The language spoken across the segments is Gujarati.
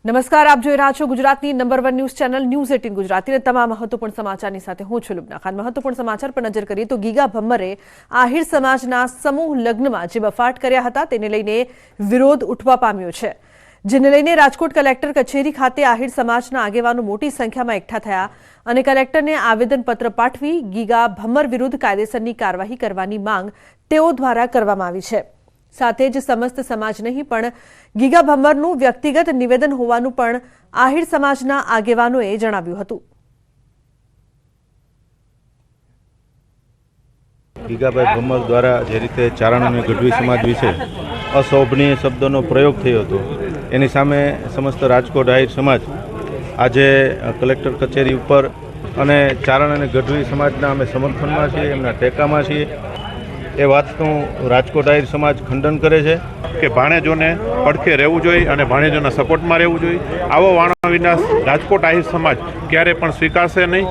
નમસ્કાર, આપ જોઈ રહ્યા છો ગુજરાતની નંબર 1 ન્યૂઝ ચેનલ ન્યૂઝ 18 ગુજરાતીના તમામ મહત્વપૂર્ણ સમાચારની સાથે હું છું લુબના ખાન। મહત્વપૂર્ણ સમાચાર પર નજર કરીએ તો ગીગા ભમ્મરે આહિર સમાજના સમૂહ લગ્નમાં જે બફાટ કર્યા હતા તેને લઈને વિરોધ ઉઠવા પામ્યો છે, જેને લઈને રાજકોટ કલેક્ટર કચેરી ખાતે આહિર સમાજના આગેવાનો મોટી સંખ્યામાં એકઠા થયા અને કલેક્ટરને આવેદનપત્ર પાઠવી ગીગા ભમ્મર વિરુદ્ધ કાયદેસરની કાર્યવાહી કરવાની માંગ તેઓ દ્વારા કરવામાં આવી છે। સાથે જ સમસ્ત સમાજ નહીં પણ ગીગા ભમ્મરનું વ્યક્તિગત નિવેદન હોવાનું પણ આહિર સમાજના આગેવાનોએ જણાવ્યું હતું। ગીગાભાઈ ભમ્મર દ્વારા જે રીતે ચારણ અને ગઢવી સમાજ વિશે અશોભનીય શબ્દોનો પ્રયોગ થયો હતો એની સામે સમસ્ત રાજકોટ આહિર સમાજ આજે કલેક્ટર કચેરી ઉપર અને ચારણ અને ગઢવી સમાજના અમે સમર્થનમાં છીએ, એમના ટેકામાં છીએ। એ વાતનું રાજકોટ આહિર સમાજ ખંડન કરે છે કે ભાણેજોને પડખે રહેવું જોઈએ અને ભાણેજોના સપોર્ટમાં રહેવું જોઈએ। આવો વાણો વિનાશ રાજકોટ આહિર સમાજ ક્યારે પણ સ્વીકારશે નહીં।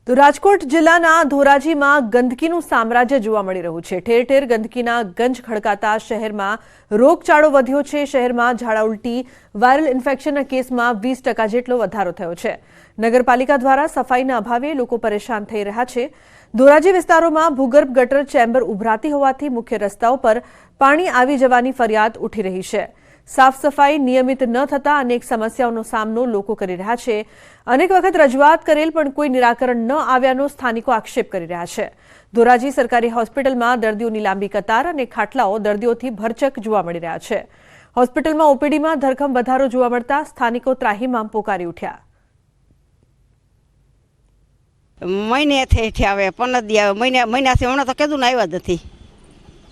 તો રાજકોટ જિલ્લાના ધોરાજીમાં ગંદકીનું સામ્રાજ્ય જોવા મળી રહ્યું છે। ઠેર ઠેર ગંદકીના ગંજ ખડકાતા શહેરમાં રોગચાળો વધ્યો છે। શહેરમાં ઝાડા ઉલટી વાયરલ ઇન્ફેક્શનના કેસમાં 20% જેટલો વધારો થયો છે। નગરપાલિકા દ્વારા સફાઈના અભાવે લોકો પરેશાન થઈ રહ્યા છે। ધોરાજી વિસ્તારોમાં ભૂગર્ભ ગટર ચેમ્બર ઉભરાતી હોવાથી મુખ્ય રસ્તાઓ પર પાણી આવી જવાની ફરિયાદ ઉઠી રહી છે। સાફ સફાઈ નિયમિત ન થતા અનેક સમસ્યાઓનો સામનો લોકો કરી રહ્યા છે। અનેક વખત રજૂઆત કરેલ પણ કોઈ નિરાકરણ ન આવ્યાનો સ્થાનિકો આક્ષેપ કરી રહ્યા છે। ધોરાજી સરકારી હોસ્પિટલમાં દર્દીઓની લાંબી કતાર અને ખાટલાઓ દર્દીઓથી ભરચક જોવા મળી રહ્યા છે। હોસ્પિટલમાં ઓપીડીમાં ધરખમ વધારો જોવા મળતા સ્થાનિકો ત્રાહિમામ પોકારી ઉઠ્યા। મહિને થઈ આવે 15 દી આવે મહિનાથી હમણાં તો કીધું ને આવ્યા જ નથી।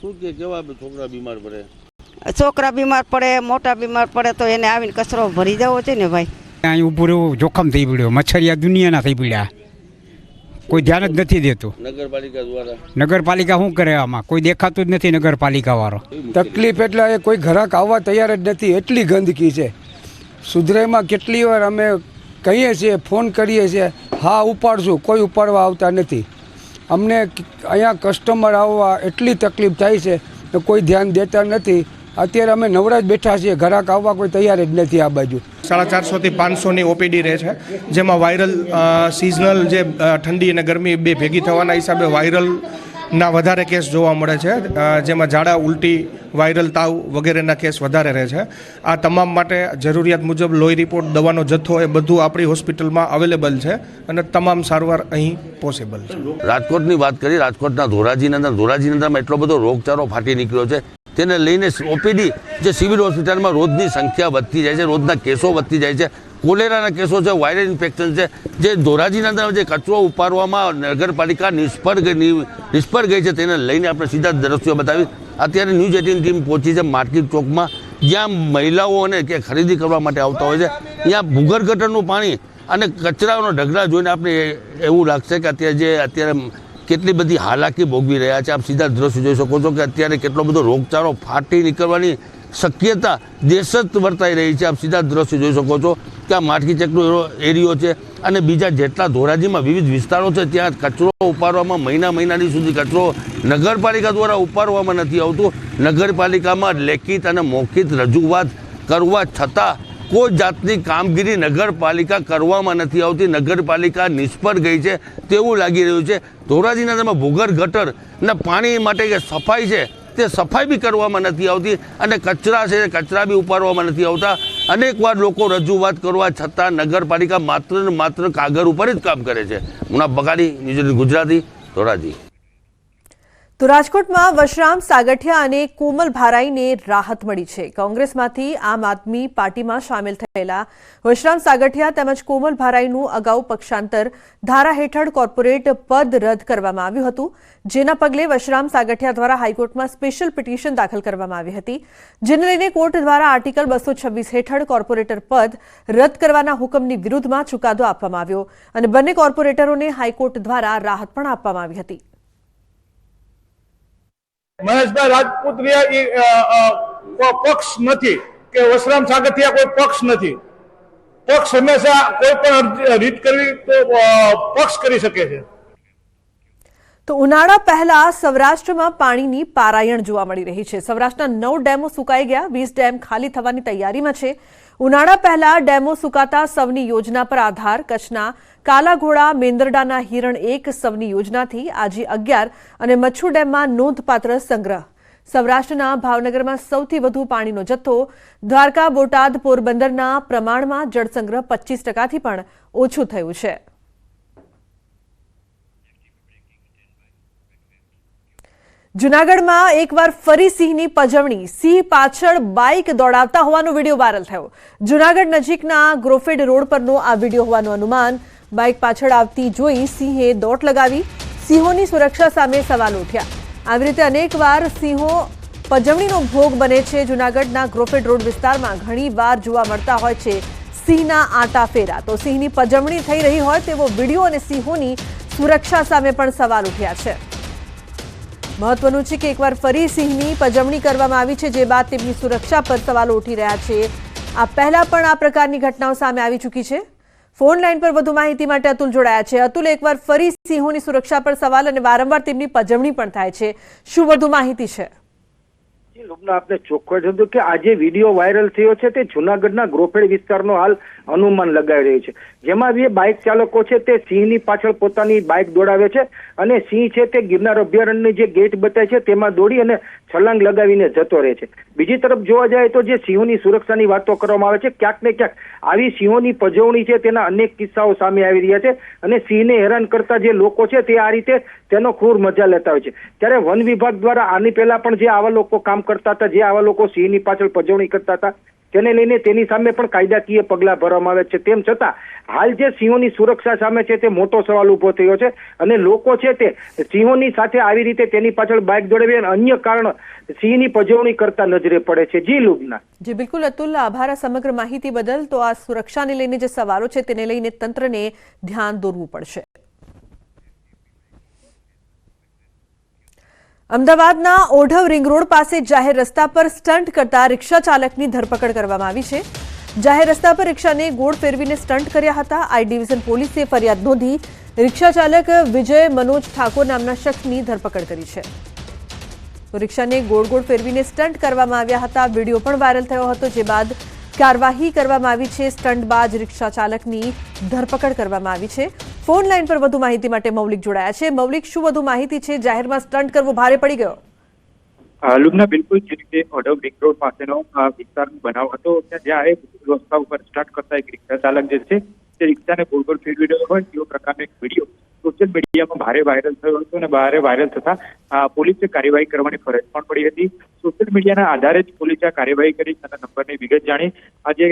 શું કે કેવા છોકરા બીમાર પડે? છોકરા બીમાર પડે, મોટા બીમાર પડે તો એને આવીને કચરો ભરી જવો છે ને ભાઈ। અહીં ઊભું રહેવું જોખમ થઈ પડ્યો, મચ્છરિયા દુનિયાના થઈ પડ્યા, કોઈ ધ્યાન જ નથી દેતું। નગરપાલિકા દ્વારા નગરપાલિકા શું કરે આમાં? કોઈ દેખાતું જ નથી નગરપાલિકા વાળો। તકલીફ એટલે કોઈ ગ્રાહક આવવા તૈયાર જ નથી, એટલી ગંદકી છે। સુધરાઈમાં કેટલી વાર અમે કહીએ છીએ, ફોન કરીએ છીએ, હા ઉપાડશું, કોઈ ઉપાડવા આવતા નથી। અમને અહીંયા કસ્ટમર આવવા એટલી તકલીફ થાય છે કે કોઈ ધ્યાન દેતા નથી। અત્યારે અમે નવરા જ બેઠા છીએ, ગ્રાહક આવવા કોઈ તૈયાર જ નથી આ બાજુ। 450 થી 500ની ઓપીડી રહે છે, જેમાં વાયરલ સિઝનલ જે ઠંડી અને ગરમી બે ભેગી થવાના હિસાબે વાયરલના વધારે કેસ જોવા મળે છે, જેમાં ઝાડા ઉલટી વાયરલ તાવ વગેરેના કેસ વધારે રહે છે। આ તમામ માટે જરૂરિયાત મુજબ લોહી રિપોર્ટ, દવાનો જથ્થો એ બધું આપણી હોસ્પિટલમાં અવેલેબલ છે અને તમામ સારવાર અહીં પોસિબલ છે। રાજકોટની વાત કરીએ, રાજકોટના ધોરાજીની અંદરમાં એટલો બધો રોગચાળો ફાટી નીકળ્યો છે, તેને લઈને ઓપીડી જે સિવિલ હોસ્પિટલમાં રોજની સંખ્યા વધતી જાય છે, રોજના કેસો વધતી જાય છે। કોલેરાના કેસો છે, વાયરલ ઇન્ફેક્શન છે, જે ધોરાજીના અંદર જે કચરો ઉપાડવામાં નગરપાલિકા નિષ્ફળ ગઈ છે, તેને લઈને આપણે સીધા દ્રશ્યો બતાવી। અત્યારે ન્યૂઝ 18 ટીમ પહોંચી છે માર્કેટ ચોકમાં, જ્યાં મહિલાઓ અને કે ખરીદી કરવા માટે આવતા હોય છે, ત્યાં ભૂગર્ભ ગટરનું પાણી અને કચરાનો ઢગલા જોઈને આપણે એવું લાગશે કે અત્યારે કેટલી બધી હાલાકી ભોગવી રહ્યા છે। આપ સીધા દ્રશ્યો જોઈ શકો છો કે અત્યારે કેટલો બધો રોગચાળો ફાટી નીકળવાની શક્યતા દેશત વર્તાઈ રહી છે। આપ સીધા દ્રશ્યો જોઈ શકો છો કે આ માટકી ચેકનો એરિયો છે અને બીજા જેટલા ધોરાજીમાં વિવિધ વિસ્તારો છે, ત્યાં કચરો ઉપાડવામાં મહિનાની સુધી કચરો નગરપાલિકા દ્વારા ઉપાડવામાં નથી આવતું। નગરપાલિકામાં લેખિત અને મૌખિક રજૂઆત કરવા છતાં કોઈ જાતની કામગીરી નગરપાલિકા કરવામાં નથી આવતી। નગરપાલિકા નિષ્ફળ ગઈ છે તેવું લાગી રહ્યું છે। ધોરાજીના અંદરમાં ભૂગર્ભ ગટરના પાણી માટે જે સફાઈ છે તે સફાઈ બી કરવામાં નથી આવતી અને કચરા છે કચરા બી ઉપાડવામાં નથી આવતા। અનેકવાર લોકો રજૂઆત કરવા છતાં નગરપાલિકા માત્ર ને માત્ર કાગળ ઉપર જ કામ કરે છે। મુનાફ બગાડી, ન્યૂઝ ગુજરાતી, ધોરાજી। તો રાજકોટમાં વશરામ સાગઠિયા અને કોમલ ભારાઈને રાહત મળી છે। કોંગ્રેસમાંથી આમ આદમી પાર્ટીમાં સામેલ થયેલા વશરામ સાગઠિયા તેમજ કોમલ ભારાઈનું અગાઉ પક્ષાંતર ધારા હેઠળ કોર્પોરેટ પદ રદ કરવામાં આવ્યું હતું, જેના પગલે વશરામ સાગઠિયા દ્વારા હાઈકોર્ટમાં સ્પેશિયલ પિટિશન દાખલ કરવામાં આવી હતી, જેને લઈને કોર્ટ દ્વારા આર્ટિકલ 226 હેઠળ કોર્પોરેટર પદ રદ કરવાના હુકમની વિરુદ્ધમાં ચુકાદો આપવામાં આવ્યો અને બંને કોર્પોરેટરોને હાઈકોર્ટ દ્વારા રાહત પણ આપવામાં આવી હતી। મહેશભાઈ રાજપૂત પક્ષ નથી કે વશરામ સાગઠિયા કોઈ પક્ષ નથી। પક્ષ હંમેશા કોઈ પણ રીત કરવી તો પક્ષ કરી શકે છે। તો ઉનાળા પહેલા સૌરાષ્ટ્રમાં પાણીની પારાયણ જોવા મળી રહી છે. સૌરાષ્ટ્રના 9 ડેમો સુકાઈ ગયા, 20 ડેમ ખાલી થવાની તૈયારીમાં છે. ઉનાળા પહેલા ડેમો સુકાતા સૌની યોજના પર આધાર. કચ્છના કાલાઘોડા, મેંદરડાના હિરણ 1 સૌની યોજનાથી આજે 11 અને મચ્છુ ડેમમાં નોંધપાત્ર સંગ્રહ. સૌરાષ્ટ્રના ભાવનગરમાં સૌથી વધુ પાણીનો જથ્થો. દ્વારકા, બોટાદ, પોરબંદરના પ્રમાણમાં જળસંગ્રહ 25%થી પણ ઓછું થયું છે. જૂનાગઢમાં એકવાર ફરી સિંહની પજવણી. સિંહ પાછળ બાઇક દોડાવતા હોવાનો વિડીયો વાયરલ થયો. જૂનાગઢ નજીકના ગ્રોફેડ રોડ પરનો આ વિડીયો હોવાનું અનુમાન. બાઇક પાછળ આવતી જોઈ સિંહે દોટ લગાવી. સિંહોની સુરક્ષા સામે સવાલ ઉઠ્યા. આવી રીતે અનેકવાર સિંહો પજવણીનો ભોગ બને છે. જૂનાગઢના ગ્રોફેડ રોડ વિસ્તારમાં ઘણીવાર જોવા મળતા હોય છે સિંહના આટા ફેરા. તો સિંહની પજવણી થઈ રહી હોય તેવો વિડીયો અને સિંહોની સુરક્ષા સામે પણ સવાલ ઉઠ્યા છે. મહત્વનું છે કે એકવાર ફરી સિંહની પજવણી કરવામાં આવી છે, જે બાદ તેમની સુરક્ષા પર સવાલો ઉઠી રહ્યા છે. આ પહેલા પણ આ પ્રકારની ઘટનાઓ સામે આવી ચૂકી છે. ફોન લાઈન પર વધુ માહિતી માટે અતુલ જોડાયા છે. અતુલ, એકવાર ફરી સિંહોની સુરક્ષા પર સવાલ અને વારંવાર તેમની પજવણી પણ થાય છે. શું વધુ માહિતી છે? લુબના આપને ચોખ્ખો જણાવ્યું કે આ જે વિડીયો વાયરલ થયો છે તે જૂનાગઢના ગ્રોફેડ વિસ્તારનો હાલ અનુમાન લગાવી રહ્યો છે. જેમાં બે બાઇક ચાલકો છે તે સિંહની પાછળ પોતાની બાઇક દોડાવે છે અને સિંહ છે તે ગિરનાર અભયારણ્યની જે ગેટ બતાવે છે તેમાં દોડી અને છલાંગ લગાવીને જતો રહે છે. બીજી તરફ જોવા જાય તો જે સિંહોની સુરક્ષાની વાતો કરવામાં આવે છે, ક્યાંક ને ક્યાંક આવી સિંહોની પજવણી છે તેના અનેક કિસ્સાઓ સામે આવી રહ્યા છે અને સિંહને હેરાન કરતા જે લોકો છે તે આ રીતે તેનો ક્રૂર મજા લેતા હોય છે. ત્યારે વન વિભાગ દ્વારા આની પહેલા પણ જે આવા લોકો કામ કરતા હતા, જે આવા લોકો સિંહની પાછળ પજવણી કરતા હતા, તેને લઈને તેની સામે પણ કાયદાકીય પગલાં ભરવામાં આવે છે. તેમ છતાં હાલ જે સિંહોની સુરક્ષા સામે છે તે મોટો સવાલ ઉભો થયો છે અને લોકો છે તે સિંહોની સાથે આવી રીતે તેની પાછળ બાઇક દોડાવી અને અન્ય કારણ સિંહની પજવણી કરતા નજરે પડે છે. જી લુબના. જી બિલકુલ અતુલ, આભાર સમગ્ર માહિતી બદલ. તો આ સુરક્ષાને લઈને જે સવાલો છે તેને લઈને તંત્રને ધ્યાન દોરવું પડશે. અમદાવાદના ઓઢવ રિંગ રોડ પાસે જાહેર રસ્તા પર સ્ટન્ટ કરતા રિક્ષા ચાલકની ધરપકડ કરવામાં આવી છે. જાહેર રસ્તા પર રિક્ષાને ગોળ ફેરવીને સ્ટન્ટ કર્યા હતા. આઈ ડિવિઝન પોલીસે ફરિયાદ નોંધી રિક્ષા ચાલક વિજય મનોજ ઠાકોર નામના શખ્સની ધરપકડ કરી છે. તો રિક્ષાને ગોળ ગોળ ફેરવીને સ્ટન્ટ કરવામાં આવ્યા હતા. વિડીયો પણ વાયરલ થયો હતો, જે બાદ કાર્યવાહી કરવામાં આવી છે. સ્ટન્ટબાજ રિક્ષા ચાલકની ધરપકડ કરવામાં આવી છે. ફોન લાઈન પર વધુ માહિતી માટે મૌલિક જોડાયા છે. મૌલિક, શું વધુ માહિતી છે? જાહેરમાં સ્ટન્ટ કરવો ભારે પડી ગયો? લુબના બિલકુલ જે રીતે ઓઢવ રિંગ રોડ પાસેનો વિસ્તારનો બનાવ હતો, જ્યાં રસ્તા ઉપર સ્ટન્ટ કરતા એક રિક્ષા ચાલક જે છે તે રિક્ષાને ગોળ ગોળ ફેરવી રહ્યો હોય તેવો પ્રકારનો એક વિડીયો સોશિયલ મીડિયામાં ભારે વાયરલ થયો હતો અને ભારે વાયરલ થતા પોલીસે કાર્યવાહી કરવાની ફરજ પણ પડી હતી. સોશિયલ મીડિયાના આધારે જ પોલીસે આ કાર્યવાહી કરી અને નંબરની વિગત જાણી આજે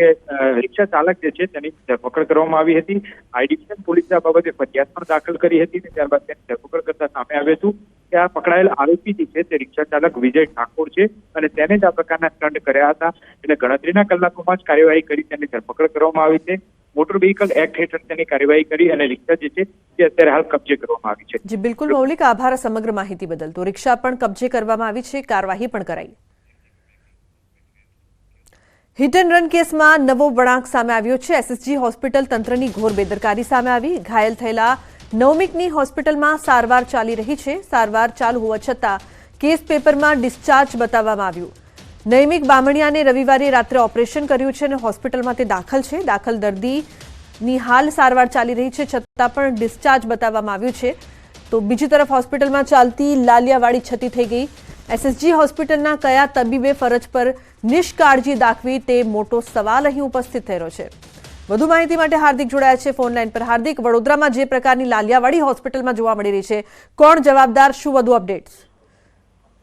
રિક્ષા ચાલક જે છે તેની ધરપકડ કરવામાં આવી હતી. આઈ ડિવિઝન પોલીસે આ બાબતે ફરિયાદ પણ દાખલ કરી હતી અને ત્યારબાદ તેની ધરપકડ કરતા સામે આવ્યું હતું કે આ પકડાયેલ આરોપી જે છે તે રિક્ષા ચાલક વિજય ઠાકોર છે અને તેને જ આ પ્રકારના સ્ટન્ટ કર્યા હતા. એટલે ગણતરીના કલાકોમાં જ કાર્યવાહી કરી તેની ધરપકડ કરવામાં આવી છે. મોટર વ્હીકલ એક્ટ હેઠળ તેની કાર્યવાહી કરી અને રિક્ષા જે છે તે અત્યારે હાલ કબજે કરવામાં આવી છે. જી બિલકુલ મૌલિક, આભાર સમગ્ર માહિતી બદલ. તો રિક્ષા પણ કબજે કરવામાં આવી છે, કાર્યવાહી પણ કરાઈ. હિટ એન્ડ રન કેસમાં નવો વળાંક સામે આવ્યો છે. એસએસજી હોસ્પિટલ તંત્રની ઘોર બેદરકારી સામે આવી. ઘાયલ થયેલા નવમીકની હોસ્પિટલમાં સારવાર ચાલી રહી છે. સારવાર ચાલુ હોવા છતાં કેસ પેપરમાં ડિસ્ચાર્જ બતાવવામાં આવ્યું. નૈમિક બામણિયાને રવિવારે રાત્રે ઓપરેશન કર્યું છે અને હોસ્પિટલમાં તે દાખલ છે. દાખલ દર્દીની હાલ સારવાર ચાલી રહી છે, છતાં પણ ડિસ્ચાર્જ બતાવવામાં આવ્યું છે. તો બીજી તરફ હોસ્પિટલમાં ચાલતી લાલિયાવાડી છતી થઈ ગઈ. એસએસજી હોસ્પિટલના કયા તબીબે ફરજ પર નિષ્કાળજી દાખવી તે મોટો સવાલ અહીં ઉપસ્થિત થયો છે. વધુ માહિતી માટે હાર્દિક જોડાયા છે ફોન લાઈન પર. હાર્દિક, વડોદરામાં જે પ્રકારની લાલિયાવાડી હોસ્પિટલમાં જોવા મળી રહી છે, કોણ જવાબદાર, શું વધુ અપડેટ્સ?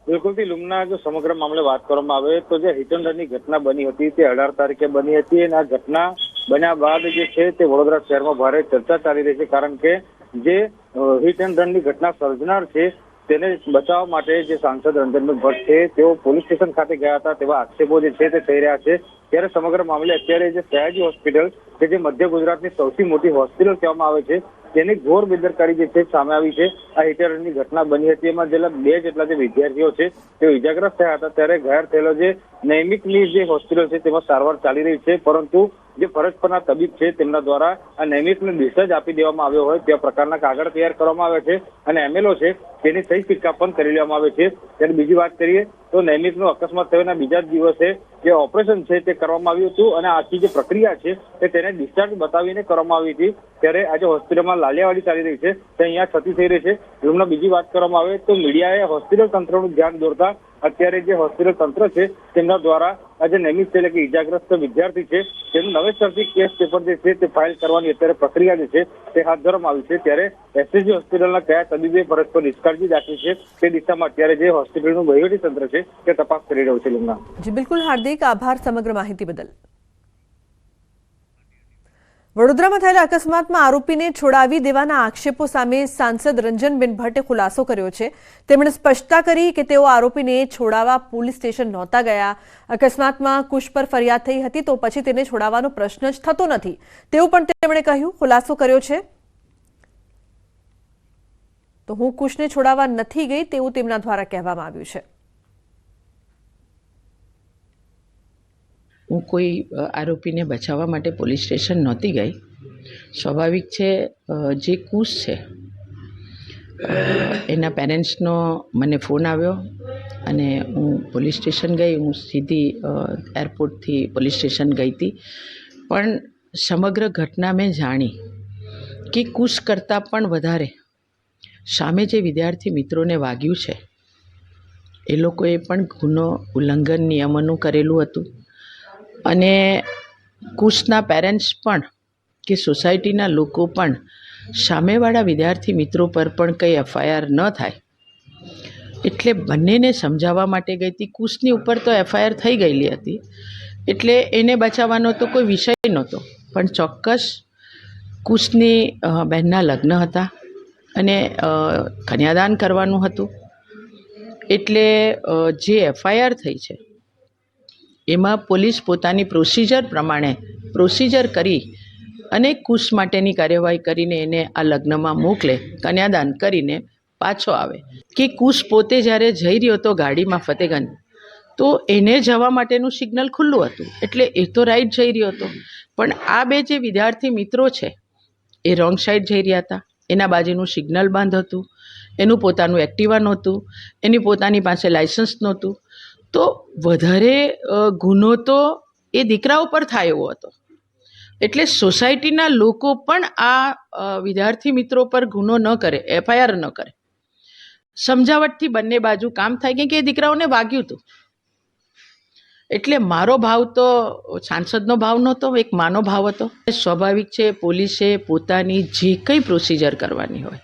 બિલકુલથી લુમના, જો સમગ્ર મામલે વાત કરવામાં આવે તો જે હિટ એન્ડ રનની ઘટના બની હતી તે 18 તારીખે બની હતી અને આ ઘટના બન્યા બાદ જે છે તે વડોદરા શહેરમાં ભારે ચર્ચા ચાલી રહી છે. કારણ કે જે હિટ એન્ડ રનની ઘટના સર્જનાર છે તેને બચાવવા માટે જે સાંસદ રંજનભાઈ ભટ્ટ છે તેઓ પોલીસ સ્ટેશન ખાતે ગયા હતા તેવા આક્ષેપો જે છે તે થઈ રહ્યા છે. ત્યારે સમગ્ર મામલે અત્યારે જે સયાજી હોસ્પિટલ કે જે મધ્ય ગુજરાતની સૌથી મોટી હોસ્પિટલ કહેવામાં આવે છે તેની ઘોર બેદરકારી જે છે સામે આવી છે. આ હિટ એન્ડ રનની ઘટના બની હતી, એમાં જેટલા 2 જેટલા જે વિદ્યાર્થીઓ છે તેઓ ઇજાગ્રસ્ત થયા હતા. ત્યારે ઘાયલ થયેલો જે નૈમિકની જે હોસ્પિટલ છે તેમાં સારવાર ચાલી રહી છે, પરંતુ જે ફરજ પરના તબીબ છે તેમના દ્વારા આ નૈમિષને ડિસ્ચાર્જ આપી દેવામાં આવ્યો હોય તે પ્રકારના કાગળ તૈયાર કરવામાં આવે છે અને એમએલઓ છે તેની સહી સિક્કા પણ કરી લેવામાં આવે છે. ત્યારે બીજી વાત કરીએ તો નૈમિષનો અકસ્માત થયાના બીજા જ દિવસે જે ઓપરેશન છે તે કરવામાં આવ્યું હતું અને આખી જે પ્રક્રિયા છે તે તેને ડિસ્ચાર્જ બતાવીને કરવામાં આવી હતી. ત્યારે આજે હોસ્પિટલમાં લાલિયાવાડી ચાલી રહી છે તે અહીંયા છતી થઈ રહી છે. રૂમના બીજી વાત કરવામાં આવે તો મીડિયાએ હોસ્પિટલ તંત્રનું ધ્યાન દોરતા અત્યારે જે હોસ્પિટલ તંત્ર છે તેમના દ્વારા આજે નૈમિષ એટલે કે ઇજાગ્રસ્ત વિદ્યાર્થી છે તેનું નવેસરથી કેસ પેપર જે છે તે ફાઇલ કરવાની અત્યારે પ્રક્રિયા જે છે તે હાથ ધરવામાં આવી છે. ત્યારે એસએસજી હોસ્પિટલના કયા તબીબે ફરજ પર ડિસ્ચાર્જ દાખવી છે તે દિશામાં અત્યારે જે હોસ્પિટલનું વહીવટી તંત્ર છે તે તપાસ કરી રહ્યું છે. લુમના જી બિલકુલ હાર્દિક આભાર સમગ્ર માહિતી બદલ. વડોદરામાં થયેલા અકસ્માતમાં આરોપીને છોડાવી દેવાના આક્ષેપો સામે સાંસદ રંજનબેન ભટ્ટે ખુલાસો કર્યો છે. તેમણે સ્પષ્ટતા કરી કે તેઓ આરોપીને છોડાવવા પોલીસ સ્ટેશન નહોતા ગયા. અકસ્માતમાં કુશ પર ફરિયાદ થઈ હતી તો પછી તેને છોડાવવાનો પ્રશ્ન જ થતો નથી તેવું પણ તેમણે કહ્યું. ખુલાસો કર્યો છે તો હું કુશને છોડાવવા નથી ગઈ તેવું તેમના દ્વારા કહેવામાં આવ્યું છે. હું કોઈ આરોપીને બચાવવા માટે પોલીસ સ્ટેશન નહોતી ગઈ. સ્વાભાવિક છે જે કુશ છે એના પેરેન્ટ્સનો મને ફોન આવ્યો અને હું પોલીસ સ્ટેશન ગઈ. હું સીધી એરપોર્ટથી પોલીસ સ્ટેશન ગઈ હતી. પણ સમગ્ર ઘટના મેં જાણી કે કુશ કરતાં પણ વધારે સામે જે વિદ્યાર્થી મિત્રોને વાગ્યું છે એ લોકોએ પણ ગુનો ઉલ્લંઘન નિયમોનું કરેલું હતું અને કુશના પેરેન્ટ્સ પણ કે સોસાયટીના લોકો પણ સામેવાળા વિદ્યાર્થી મિત્રો પર પણ કંઈ એફઆઈઆર ન થાય એટલે બંનેને સમજાવવા માટે ગઈ હતી. કુશની ઉપર તો એફઆઈઆર થઈ ગયેલી હતી એટલે એને બચાવવાનો તો કોઈ વિષય નહોતો. પણ ચોક્કસ કુશની બહેનના લગ્ન હતા અને કન્યાદાન કરવાનું હતું એટલે જે એફઆઈઆર થઈ છે એમાં પોલીસ પોતાની પ્રોસિજર પ્રમાણે પ્રોસિજર કરી અને કુશ માટેની કાર્યવાહી કરીને એને આ લગ્નમાં મોકલે, કન્યાદાન કરીને પાછો આવે. કે કુશ પોતે જ્યારે જઈ રહ્યો હતો ગાડીમાં ફતેગંજ તો એને જવા માટેનું સિગ્નલ ખુલ્લું હતું એટલે એ તો રાઈટ જઈ રહ્યો હતો. પણ આ બે જે વિદ્યાર્થી મિત્રો છે એ રોંગ સાઈડ જઈ રહ્યા હતા. એના બાજુનું સિગ્નલ બંધ હતું, એનું પોતાનું એક્ટિવા નહોતું, એની પોતાની પાસે લાઇસન્સ નહોતું. તો વધારે ગુનો તો એ દીકરા ઉપર થાય એવો હતો. એટલે સોસાયટીના લોકો પણ આ વિદ્યાર્થી મિત્રો પર ગુનો ન કરે, એફઆઈઆર ન કરે. સમજાવટથી બંને બાજુ કામ થાય કેમ કે એ દીકરાઓને વાગ્યું હતું. એટલે મારો ભાવ તો સાંસદનો ભાવ નહોતો, એક માનો ભાવ હતો. સ્વાભાવિક છે પોલીસે પોતાની જે કંઈ પ્રોસિજર કરવાની હોય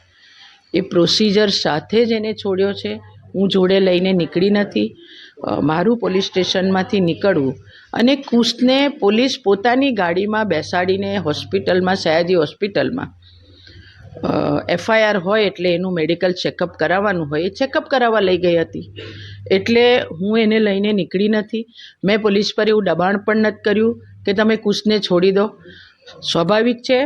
એ પ્રોસિજર સાથે જ એને છોડ્યો છે. હું જોડે લઈને નીકળી નથી. મારું પોલીસ સ્ટેશનમાંથી નીકળવું અને કુશને પોલીસ પોતાની ગાડીમાં બેસાડીને હોસ્પિટલમાં, સયાજી હોસ્પિટલમાં એફઆઈઆર હોય એટલે એનું મેડિકલ ચેકઅપ કરાવવાનું હોય એ ચેકઅપ કરાવવા લઈ ગઈ હતી. એટલે હું એને લઈને નીકળી નથી. મેં પોલીસ પર એવું દબાણ પણ નથી કર્યું કે તમે કુશને છોડી દો. સ્વાભાવિક છે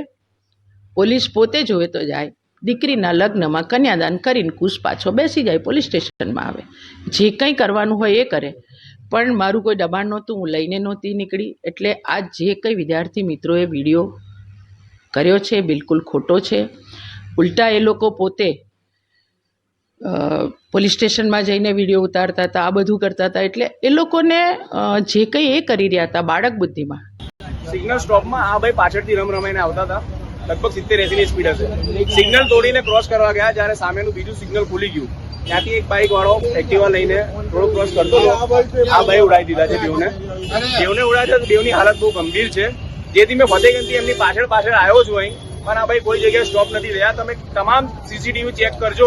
પોલીસ પોતે જોવે તો જાય. દીકરીના લગ્નમાં કન્યાદાન કરીને કુશ પાછો બેસી જાય, પોલીસ સ્ટેશનમાં આવે, જે કંઈ કરવાનું હોય એ કરે. પણ મારું કોઈ દબાણ નહોતું, હું લઈને નહોતી નીકળી. એટલે આ જે કંઈ વિદ્યાર્થી મિત્રોએ વિડીયો કર્યો છે બિલકુલ ખોટો છે. ઉલટા એ લોકો પોતે પોલીસ સ્ટેશનમાં જઈને વિડીયો ઉતારતા હતા, આ બધું કરતા હતા. એટલે એ લોકોને જે કંઈ એ કરી રહ્યા હતા બાળક બુદ્ધિમાં. સિગ્નલ સ્ટોપમાં આ ભાઈ પાછળથી રમાઈને આવતા હતા. લગભગ 70-80 ની સ્પીડ હશે. સિગ્નલ તોડીને ક્રોસ કરવા ગયા જ્યારે સામેનું બીજું સિગ્નલ ખુલી ગયું. ત્યાંથી એક બાઇક વાળો એક્ટિવા લઈને થોડો ક્રોસ કરતો હતો. આ ભાઈ ઉડાવી દીધા છે બેવને ઉડાવ્યા છે. બેવની હાલત બહુ ગંભીર છે. જેથી મેં ફતેગંજથી એમની પાછળ આવ્યો છું અહીં. પણ આ ભાઈ કોઈ જગ્યાએ સ્ટોપ નથી રહ્યા. તમે તમામ સીસીટીવી ચેક કરજો.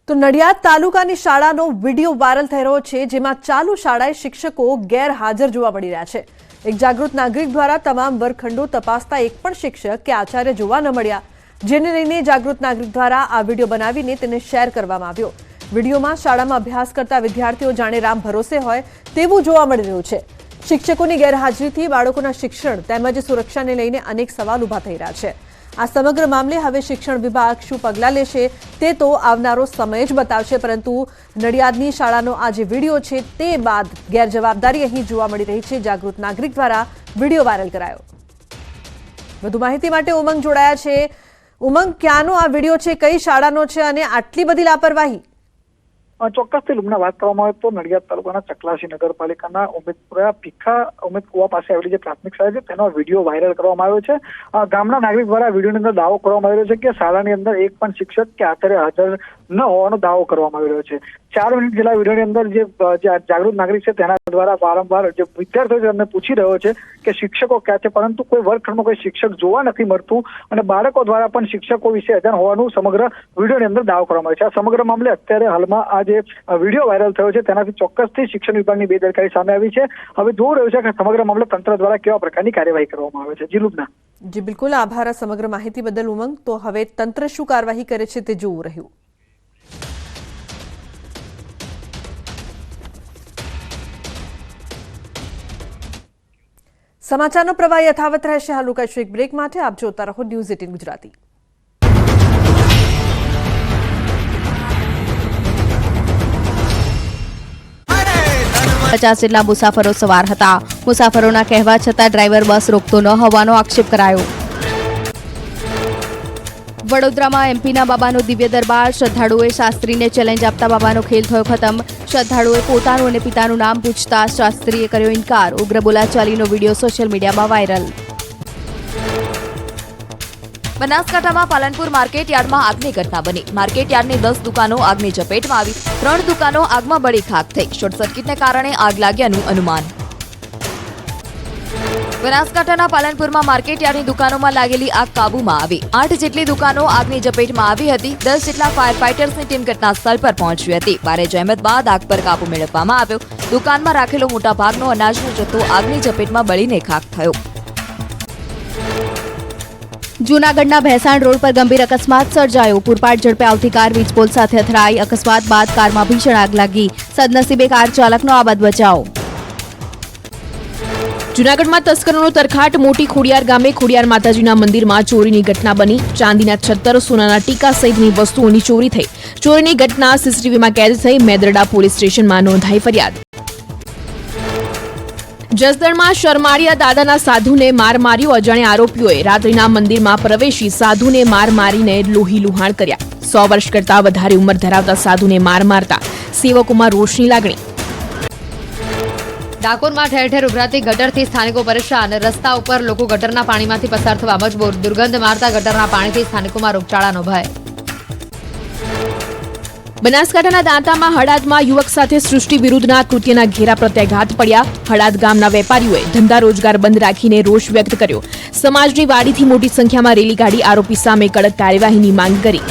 તો નડિયાદ તાલુકાની શાળાનો વિડીયો વાયરલ થઈ રહ્યો છે જેમાં ચાલુ શાળાએ શિક્ષકો ગેરહાજર જોવા મળી રહ્યા છે. એક જાગૃત નાગરિક દ્વારા તમામ વર્ગખંડો તપાસતા એક પણ શિક્ષક કે આચાર્ય જોવા ન મળ્યા, જેને લઈને જાગૃત નાગરિક દ્વારા આ વિડીયો બનાવીને તેને શેર કરવામાં આવ્યો. વિડીયોમાં શાળામાં અભ્યાસ કરતા વિદ્યાર્થીઓ જાણે રામ ભરોસે હોય તેવું જોવા મળી રહ્યું છે. શિક્ષકોની ગેરહાજરીથી બાળકોના શિક્ષણ તેમજ સુરક્ષાને લઈને અનેક સવાલ ઊભા થઈ રહ્યા છે. આ સમગ્ર મામલે હવે શિક્ષણ વિભાગ શું પગલાં લેશે તે તો આવનારો સમય જ બતાવશે, પરંતુ નડિયાદની શાળાનો આ જે વિડીયો છે તે બાદ ગેરજવાબદારી અહીં જોવા મળી રહી છે. જાગૃત નાગરિક દ્વારા વિડીયો વાયરલ કરાયો. વધુ માહિતી માટે ઉમંગ જોડાયા છે. ઉમંગ, ક્યાંનો આ વિડીયો છે, કઈ શાળાનો છે અને આટલી બધી લાપરવાહી? ચોક્કસથી લુમના વાત કરવામાં આવે તો નડિયાદ તાલુકાના ચકલાસી નગરપાલિકાના ઉમેદપુરા ભીખા ઉમેદ કુવા પાસે આવેલી જે પ્રાથમિક શાળા છે તેનો વિડીયો વાયરલ કરવામાં આવ્યો છે. ગામના નાગરિક દ્વારા વિડીયોની અંદર દાવો કરવામાં આવ્યો છે કે શાળાની અંદર એક પણ શિક્ષક કે આચાર્ય હાજર ન હોવાનો દાવો કરવામાં આવી રહ્યો છે. 4 મિનિટ જેટલા વિડીયોની અંદર જે જાગૃત નાગરિક છે તેના દ્વારા વારંવાર જે વિદ્યાર્થીઓ છે તેમને પૂછી રહ્યો છે કે શિક્ષકો ક્યાં છે, પરંતુ કોઈ વર્ગખંડમાં કોઈ શિક્ષક જોવા નથી મળતું અને બાળકો દ્વારા પણ શિક્ષકો વિશે અજાણ હોવાનું સમગ્ર વિડીયોની અંદર દાવો કરવામાં આવ્યો છે. આ સમગ્ર મામલે અત્યારે હાલમાં આ જે વિડીયો વાયરલ થયો છે તેનાથી ચોક્કસથી શિક્ષણ વિભાગની બેદરકારી સામે આવી છે. હવે જોવું રહ્યું છે કે સમગ્ર મામલે તંત્ર દ્વારા કેવા પ્રકારની કાર્યવાહી કરવામાં આવે છે. જી લુબના. જી બિલકુલ, આભાર સમગ્ર માહિતી બદલ ઉમંગ. તો હવે તંત્ર શું કાર્યવાહી કરે છે તે જોવું રહ્યું. સમાચારનો પ્રવાહ યથાવત રહેશે. હાલ રોકાઈશું એક બ્રેક માટે. આપ જોતા રહો ન્યૂઝ 18 ગુજરાતી. 50 જેટલા મુસાફરો સવાર હતા. મુસાફરોના કહેવા છતાં ડ્રાઈવર બસ રોકતો ન હોવાનો આક્ષેપ કરાયો. વડોદરામાં એમપીના બાબાનો દિવ્ય દરબાર. શ્રદ્ધાળુઓએ શાસ્ત્રીને ચેલેન્જ આપતા બાબાનો ખેલ થયો ખતમ. શ્રદ્ધાળુઓએ પોતાનું અને પિતાનું નામ પૂછતા શાસ્ત્રીએ કર્યો ઇનકાર. ઉગ્ર બોલાચાલીનો વિડીયો સોશિયલ મીડિયામાં વાયરલ. બનાસકાંઠામાં પાલનપુર માર્કેટ યાર્ડમાં આગની ઘટના બની. માર્કેટ યાર્ડની 10 દુકાનો આગની ચપેટમાં આવી. 3 દુકાનો આગમાં બળી ખાખ થઈ. શોર્ટ સર્કિટને કારણે આગ લાગ્યાનું અનુમાન. બનાસકાંઠાના પાલનપુરમાં માર્કેટ યાર્ડની દુકાનોમાં લાગેલી આગ કાબૂમાં આવી. 8 જેટલી દુકાનો આગની ઝપેટમાં આવી હતી. 10 જેટલા ફાયર ફાઇટર્સની ટીમ ઘટના સ્થળ પર પહોંચી હતી. ભારે જહેમત બાદ આગ પર કાબૂ મેળવવામાં આવ્યો. દુકાનમાં રાખેલો મોટાભાગનો અનાજનો જથ્થો આગની ઝપેટમાં બળીને ખાખ થયો. જૂનાગઢના ભેસાણ રોડ પર ગંભીર અકસ્માત સર્જાયો. પૂરપાટ ઝડપે આવતી કાર વીજપોલ સાથે અથડાઈ. અકસ્માત બાદ કારમાં ભીષણ આગ લાગી. સદનસીબે કાર ચાલકનો આબાદ બચાવ. જૂનાગઢમાં તસ્કરોનો તરખાટ. મોટી ખોડિયાર ગામે ખોડિયાર માતાજીના મંદિરમાં ચોરીની ઘટના બની. ચાંદીના 76 સોનાના ટીકા સહિતની વસ્તુઓની ચોરી થઈ. ચોરીની ઘટના સીસીટીવીમાં કેદ થઈ. મેદરડા પોલીસ સ્ટેશનમાં નોંધાઈ ફરિયાદ. જસદણમાં શરમાળિયા દાદાના સાધુને માર માર્યો. અજાણ્યા આરોપીઓએ રાત્રિના મંદિરમાં પ્રવેશી સાધુને માર મારીને લોહી લુહાણ કર્યા. 100 વર્ષ કરતાં વધારે ઉંમર ધરાવતા સાધુને માર મારતા સેવકોમાં રોષની લાગણી. ડાકોરમાં ઠેર ઠેર ઉભરાતી ગટરથી સ્થાનિકો પરેશાન. રસ્તા ઉપર લોકો ગટરના પાણીમાંથી પસાર થવા મજબૂર. દુર્ગંધ મારતા ગટરના પાણીથી સ્થાનિકોમાં રોગચાળાનો ભય. બનાસકાંઠાના દાંતામાં હળાદમાં યુવક સાથે સૃષ્ટિ વિરુદ્ધના કૃત્યના ઘેરા પ્રત્યાઘાત પડ્યા. હળાદ ગામના વેપારીઓએ ધંધા રોજગાર બંધ રાખીને રોષ વ્યક્ત કર્યો. સમાજની વાડીથી મોટી સંખ્યામાં રેલી કાઢી આરોપી સામે કડક કાર્યવાહીની માંગ કરી.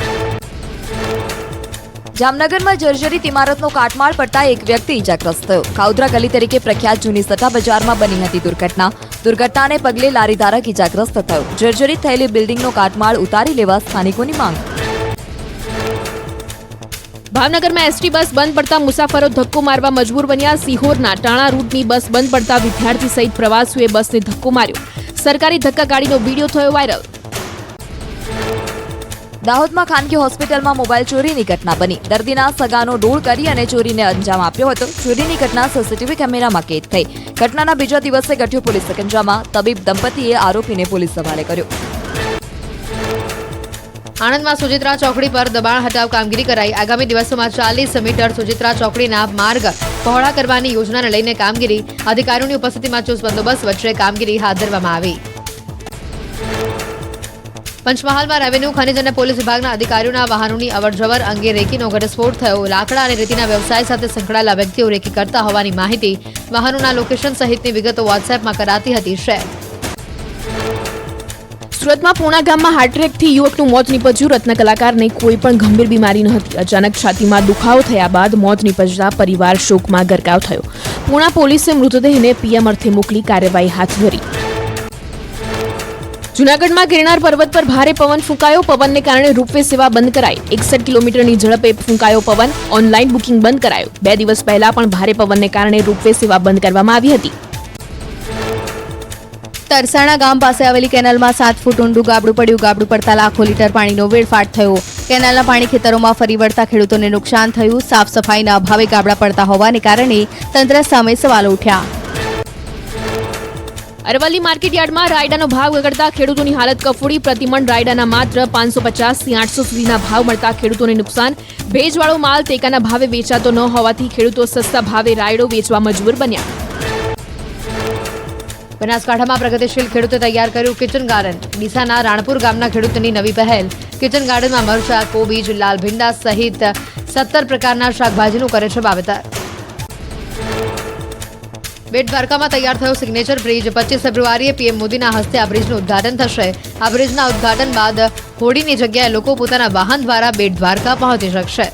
જામનગરમાં જર્જરિત ઇમારતનો કાટમાળ પડતા એક વ્યક્તિ ઇજાગ્રસ્ત થયો. કાઉદ્રા ગલી તરીકે પ્રખ્યાત જૂની સટા બજારમાં બની હતી દુર્ઘટના. દુર્ઘટનાને પગલે લારીધારક ઇજાગ્રસ્ત થયો. જર્જરિત થયેલી બિલ્ડિંગનો કાટમાળ ઉતારી લેવા સ્થાનિકોની માંગ. ભાવનગરમાં એસટી બસ બંધ પડતા મુસાફરો ધક્કો મારવા મજબૂર બન્યા. સિહોરના ટાણા રૂટની બસ બંધ પડતા વિદ્યાર્થી સહિત પ્રવાસીઓએ બસને ધક્કો માર્યો. સરકારી ધક્કા ગાડીનો વિડીયો થયો વાયરલ. દાહોદમાં ખાનગી હોસ્પિટલમાં મોબાઈલ ચોરીની ઘટના બની. દર્દીના સગાનો ડોળ કરી અને ચોરીને અંજામ આપ્યો હતો. ચોરીની ઘટના સીસીટીવી કેમેરામાં કેદ થઈ. ઘટનાના બીજા દિવસે ગઠિયો પોલીસ સકંજામાં. તબીબ દંપતીએ આરોપીને પોલીસ હવાલે કર્યો. આણંદમાં સુજિત્રા ચોકડી પર દબાણ હટાવ કામગીરી કરાઈ. આગામી દિવસોમાં 40 મીટર સુજિત્રા ચોકડીના માર્ગ પહોળા કરવાની યોજનાને લઈને કામગીરી. અધિકારીઓની ઉપસ્થિતિમાં ચુસ્ત બંદોબસ્ત વચ્ચે કામગીરી હાથ ધરવામાં આવી. પંચમહાલમાં રેવન્યુ, ખનિજ અને પોલીસ વિભાગના અધિકારીઓના વાહનોની અવરજવર અંગે રેકીનો ઘટસ્ફોટ થયો. લાકડા અને રેતીના વ્યવસાય સાથે સંકળાયેલા વ્યક્તિઓ રેકી કરતા હોવાની માહિતી. વાહનોના લોકેશન સહિતની વિગતો વોટ્સએપમાં કરાતી હતી શેર. સુરતમાં પૂણા ગામમાં હાર્ટ એટેકથી યુવકનું મોત નીપજ્યું. રત્ન કલાકારને કોઈ પણ ગંભીર બીમારી નહોતી. અચાનક છાતીમાં દુખાવો થયા બાદ મોત નીપજતા પરિવાર શોકમાં ગરકાવ થયો. પૂણા પોલીસે મૃતદેહને પીએમ અર્થે મોકલી કાર્યવાહી હાથ ધરી. જૂનાગઢમાં ગિરનાર પર્વત પર ભારે પવન ફૂંકાયો. પવનને કારણે રોપવે સેવા બંધ કરાઈ. 61 કિલોમીટરની ઝડપે ફૂંકાયો પવન. ઓનલાઈન બુકિંગ બંધ કરાયું. 2 દિવસ પહેલા પણ ભારે પવનને કારણે રોપવે સેવા બંધ કરવામાં આવી હતી. તરસાણા ગામ પાસે આવેલી કેનાલમાં 7 ફૂટ ઊંડું ગાબડું પડ્યું. ગાબડું પડતા લાખો લીટર પાણીનો વેડફાટ થયો. કેનાલના પાણી ખેતરોમાં ફરી વળતા ખેડૂતોને નુકસાન થયું. સાફ સફાઈના અભાવે ગાબડા પડતા હોવાને કારણે તંત્ર સામે સવાલો ઉઠ્યા. અરવલ્લી માર્કેટયાર્ડમાં રાયડાનો ભાવ ગગડતા ખેડૂતોની હાલત કફોડી. પ્રતિમણ રાયડાના માત્ર 550 થી 800 સુધીના ભાવ મળતા ખેડૂતોને નુકસાન. ભેજવાળો માલ ટેકાના ભાવે વેચાતો ન હોવાથી ખેડૂતો સસ્તા ભાવે રાયડો વેચવા મજબૂર બન્યા. બનાસકાંઠામાં પ્રગતિશીલ ખેડૂતે તૈયાર કર્યું કિચન ગાર્ડન. ડીસાના રાણપુર ગામના ખેડૂતોની નવી પહેલ. કિચન ગાર્ડનમાં મરચા, કોબીજ, લાલ ભીંડા સહિત 17 પ્રકારના શાકભાજીનું કરે છે વાવેતર. બેટ દ્વારકામાં તૈયાર થયો સિગ્નેચર બ્રિજ. 25 ફેબ્રુઆરીએ પીએમ મોદીના હસ્તે આ બ્રિજનું ઉદ્ઘાટન થશે. આ બ્રિજના ઉદ્ઘાટન બાદ હોડીની જગ્યાએ લોકો પોતાના વાહન દ્વારા બેટ દ્વારકા પહોંચી શકશે.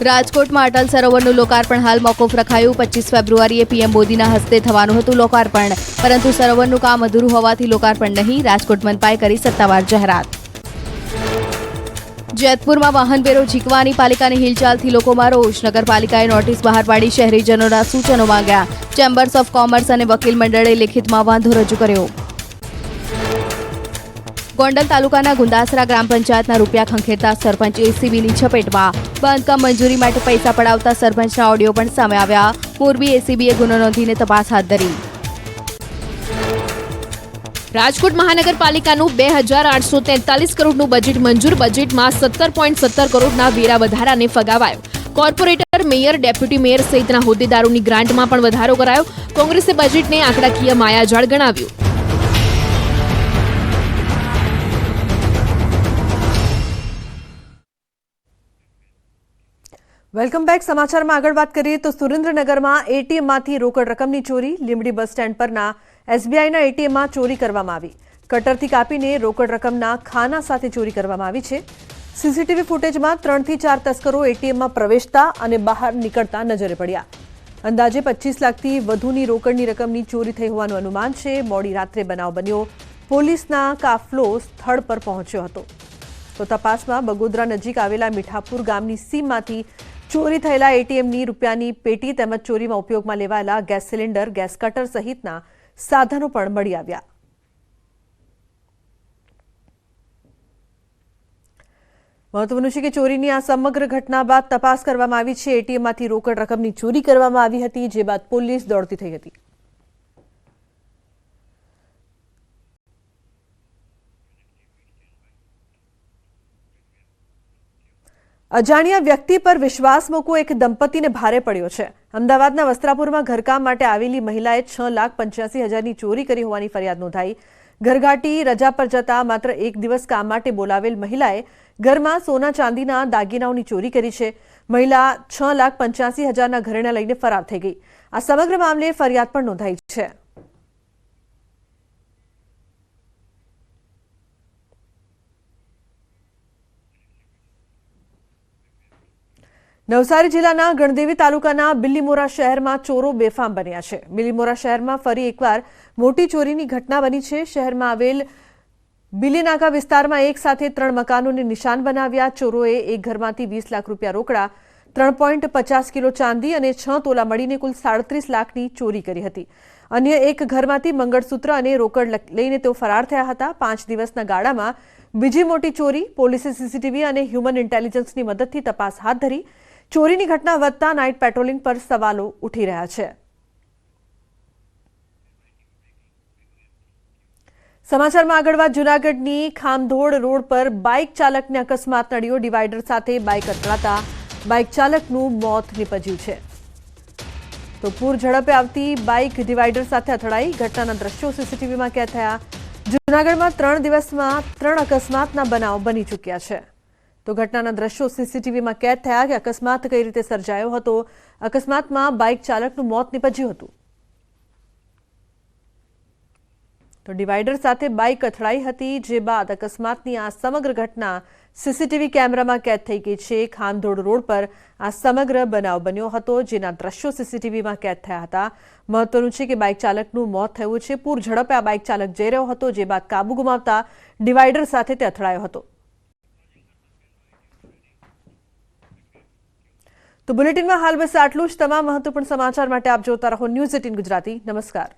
રાજકોટમાં અટલ સરોવરનું લોકાર્પણ હાલ મોકૂફ રખાયું. 25 ફેબ્રુઆરીએ પીએમ મોદીના હસ્તે થવાનું હતું લોકાર્પણ, પરંતુ સરોવરનું કામ અધૂરું હોવાથી લોકાર્પણ નહીં. રાજકોટ મનપાએ કરી સત્તાવાર જાહેરાત. જેતપુરમાં વાહન વેરો ઝીકવાની પાલિકાની હિલચાલથી લોકોમાં રોષ. નગરપાલિકાએ નોટિસ બહાર પાડી શહેરીજનોના સૂચનો માંગ્યા. ચેમ્બર્સ ઓફ કોમર્સ અને વકીલ મંડળે લેખિતમાં વાંધો રજૂ કર્યો. ગોંડલ તાલુકાના ગુંદાસરા ગ્રામ પંચાયતના રૂપિયા ખંખેરતા સરપંચ એસીબીની ઝપેટમાં. બાંધકામ મંજૂરી માટે પૈસા પડાવતા સરપંચના ઓડિયો પણ સામે આવ્યા. મોરબી એસીબીએ ગુનો નોંધીને તપાસ હાથ ધરી. રાજકોટ મહાનગરપાલિકાનું 2843 કરોડનું બજેટ મંજૂર. બજેટમાં 17.17 કરોડના વેરા વધારાને ફગાવાયો. કોર્પોરેટર, મેયર, ડેપ્યુટી મેયર સહિતના હોદ્દેદારોની ગ્રાન્ટમાં પણ વધારો કરાયો. કોંગ્રેસે બજેટને આંકડાકીય માયાજાળ ગણાવ્યું. Welcome back. સમાચારમાં આગળ વાત કરીએ તો સુરેન્દ્રનગરમાં એટીએમમાંથી રોકડ રકમની ચોરી. લીંબડી બસ સ્ટેન્ડ પરના એસબીઆઈના એટીએમમાં ચોરી કરવામાં આવી. કટરથી કાપીને રોકડ રકમના ખાના સાથે ચોરી કરવામાં આવી છે. સીસીટીવી ફૂટેજમાં 3 થી 4 તસ્કરો એટીએમમાં પ્રવેશતા અને બહાર નીકળતા નજરે પડ્યા. અંદાજે 25 લાખથી વધુની રોકડની રકમની ચોરી થઈ હોવાનું અનુમાન છે. મોડી રાત્રે બનાવ બન્યો. પોલીસના કાફલો સ્થળ પર પહોંચ્યો હતો. તો તપાસમાં બગોદરા નજીક આવેલા મીઠાપુર ગામની સીમમાંથી ચોરી થયેલા એટીએમની રૂપિયાની પેટી તેમજ ચોરીમાં ઉપયોગમાં લેવાયેલા ગેસ સિલિન્ડર, ગેસ કટર સહિતના સાધનો પણ મળી આવ્યા. મહત્વનું છે કે ચોરીની આ સમગ્ર ઘટના બાદ તપાસ કરવામાં આવી છે. એટીએમમાંથી રોકડ રકમની ચોરી કરવામાં આવી હતી, જે બાદ પોલીસ દોડતી થઈ હતી. અજાણ્યા વ્યક્તિ પર વિશ્વાસ મૂકવો એક દંપતીને ભારે પડ્યો છે. અમદાવાદના વસ્ત્રાપુરમાં ઘરકામ માટે આવેલી મહિલાએ 6,85,000ની ચોરી કરી હોવાની ફરિયાદ નોંધાઈ. ઘરઘાટી રજા પર જતા માત્ર એક દિવસ કામ માટે બોલાવેલ મહિલાએ ઘરમાં સોના ચાંદીના દાગીનાઓની ચોરી કરી છે. મહિલા 6,85,000ના ઘરેણા લઈને ફરાર થઈ ગઈ. આ સમગ્ર મામલે ફરિયાદ પણ નોંધાઈ છે. નવસારી જિલ્લાના ગણદેવી તાલુકાના બિલીમોરા શહેરમાં ચોરો બેફામ બન્યા છે. બિલીમોરા શહેરમાં ફરી એકવાર મોટી ચોરીની ઘટના બની છે. શહેરમાં આવેલ બિલીનાકા વિસ્તારમાં એક સાથે 3 મકાનોને નિશાન બનાવ્યા. ચોરોએ એક ઘરમાંથી 20 લાખ રૂપિયા રોકડા, 3.50 કિલો ચાંદી અને 6 તોલા મળીને કુલ 37 લાખની ચોરી કરી હતી. અન્ય એક ઘરમાંથી મંગળસૂત્ર અને રોકડ લઈને તેઓ ફરાર થયા હતા. 5 દિવસના ગાળામાં બીજી મોટી ચોરી. પોલીસે સીસીટીવી અને હ્યુમન ઇન્ટેલિજન્સની મદદથી તપાસ હાથ ધરી. ચોરીની ઘટના વધતા નાઇટ પેટ્રોલિંગ પર સવાલો ઉઠી રહ્યા છે. સમાચારમાં આગળ વાત જૂનાગઢની ખામધોડ રોડ પર બાઇક ચાલકને અકસ્માત નડ્યો. ડિવાઈડર સાથે બાઇક અથડાતા બાઇક ચાલકનું મોત નીપજ્યું છે. તો પૂર ઝડપે આવતી બાઇક ડિવાઈડર સાથે અથડાઈ. ઘટનાના દ્રશ્યો સીસીટીવીમાં કેદ થયા. જૂનાગઢમાં 3 દિવસમાં 3 અકસ્માતના બનાવ બની ચૂક્યા છે. તો ઘટનાના દ્રશ્યો સીસીટીવીમાં કેદ થયા કે અકસ્માત કઈ રીતે સર્જાયો હતો. અકસ્માતમાં બાઇક ચાલકનું મોત નીપજ્યું હતું. તો ડિવાઈડર સાથે બાઇક અથડાઈ હતી, જે બાદ અકસ્માતની આ સમગ્ર ઘટના સીસીટીવી કેમેરામાં કેદ થઈ ગઈ છે. ખામધોડ રોડ પર આ સમગ્ર બનાવ બન્યો હતો, જેના દ્રશ્યો સીસીટીવીમાં કેદ થયા હતા. મહત્વનું છે કે બાઇક ચાલકનું મોત થયું છે. પૂર ઝડપે આ બાઇક ચાલક જઈ રહ્યો હતો, જે બાદ કાબુ ગુમાવતા ડિવાઈડર સાથે તે અથડાયો હતો. તો બુલેટિનમાં હાલ બસ આટલું જ. તમામ મહત્વપૂર્ણ સમાચાર માટે આપ જોતા રહો ન્યૂઝ 18 ગુજરાતી. નમસ્કાર.